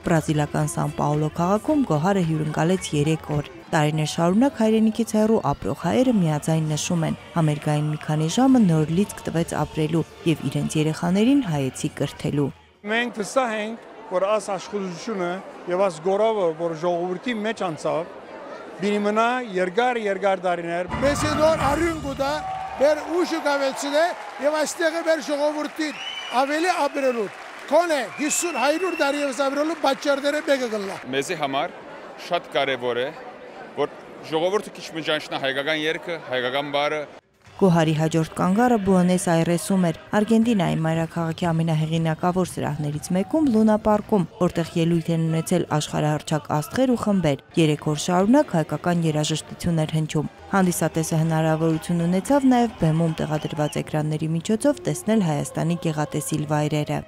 Բրազիլական Սան Պաուլո քաղաքում Գոհարը հյուրընկալեց 3 օր։ Տարիներ շարունակ հայրենիքից հեռու ապրող հայերը միաձայն նշում են, համերգային մի քանի ժամը նոր լիցք տվեց ապրելու եւ իրենց երեխաներին հայեցի կրթելու։ Մենք վստահ ենք, որ այս աշխուժությունը եւ այս գորովը, որ ժողովրդի մեջ անցավ, բինի մնա երկար տարիներ։ Մեզ նոր արյուն կուտա, մեր ուժը կավելցնե եւ այստեղը մեր ժողովրդին ավելի ապրելու։ Կոնե 50-100 տարի եւս ապրելու պատճառները մեկը կլա։ Մեզի համար շատ կարեւոր է, որ ժողովուրդը քիչ մջանչնա հայկական երգը, հայկական բարը։ Գոհարի հաջորդ կանգառը Բուենոս Այրեսում էր, Արգենտինայի մայրաքաղաքի ամենահեղինակավոր սրահներից մեկում Լունա պարկում, որտեղ ելույթ են ունեցել աշխարհահռչակ աստղեր ու խմբեր։ 3 օր շարունակ հայկական երաժշտություն էր հնչում։ Հանդիսատեսը հնարավորություն ունեցավ նաև բեմում տեղադրված էկրանների միջոցով տեսնել Հայաստանի գեղատեսիլ վայրերը։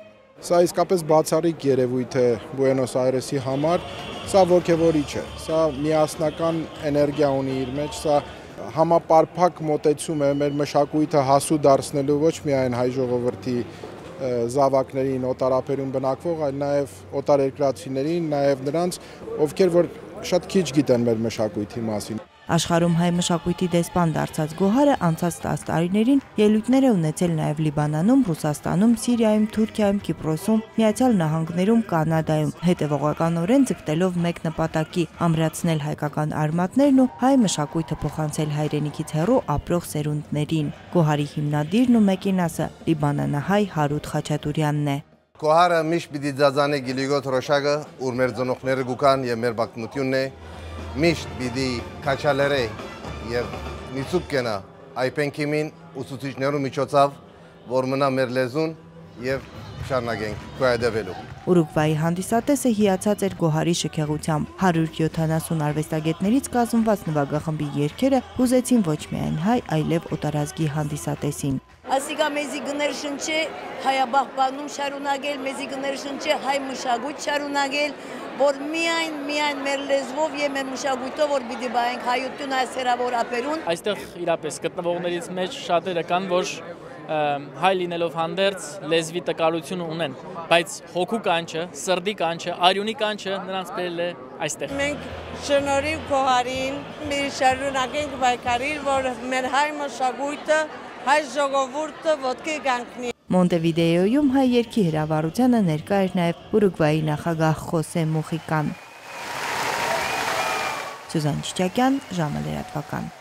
Սա իսկապես բացառիկ երևույթ է Բուենոս Այրեսի համար, սա ոգևորիչ է, սա միասնական էներգիա ունի իր մեջ, սա համապարփակ մոտեցում է մեր մշակույթը հասու դարձնելու ոչ միայն հայ ժողովրդի զավակներին, օտարապերում բնակվող, այլ նաև օտարերկրացիներին, նաև նրանց, ովքեր որ շատ քիչ գիտեն մեր մշակույթի մասին։ Աշխարհում հայ մշակույթի դեսպան դարձած Գոհարը անցած 10 տարիներին ելույթներ է ունեցել նաև Լիբանանում, Ռուսաստանում, Սիրիայում, Թուրքիայում, Կիպրոսում, Միացյալ Նահանգներում, Կանադայում, հետևողականորեն ձգտելով մեկ նպատակի՝ ամրացնել հայկական արմատներն ու հայ մշակույթը փոխանցել հայրենիքից հեռու ապրող սերունդներին։ Գոհարի հիմնադիրն ու մեկինասը լիբանանահայ Հարութ Խաչատուրյանն է։ Գոհարը միշտ պիտի ձազանի գիլիգո թրոշակը, ուր մեր ծնողները գուկան եւ մեր բակմությունն է։ Միշտ պիտի քաչալերը եւ նիցուկ կենա այպենքիմին ուսուցիչներու միջոցով, որ մնա մեր լեզուն եւ շարունակենք գոյատևելու։ Ուրուգվայի հանդիսատեսը հիացած էր Գոհարի շքեղությամբ։ 170 արվեստագետներից կազմված նվագախմբի երգերը հուզեցին ոչ միայն հայ, այլև օտարազգի հանդիսատեսին։ Ասիկա մեզի գներ շնչե հայաբահբանում շարունակել, մեզի գներ շնչե հայ մշակույթ շարունակել, որ միայն մեր լեզվով եւ մեր մշակույթով որ պիտի բայենք հայություն այսերավոր ապերուն։ Այստեղ իրապես գտնվողներից մեջ շատերը կան, որ հայ լինելով հանդերձ լեզվի տկարություն ունեն, բայց հոգու կանչը, սրդի կանչը, արյունի կանչը նրանց բերել է այստեղ։ Մենք շնորհիվ Գոհարին մի շարունակենք պայքարել, որ մեր հայ մշակույթը, հայ ժողովուրդը ոտքի կանգնի։ Մոնտեվիդեոյում հայ երգի հրավառությանը ներկա էր նաև Ուրուգվայի նախագահ Խոսե Մուխիկան։ Սյուզան Չիչակյան, ժամը լրատվական։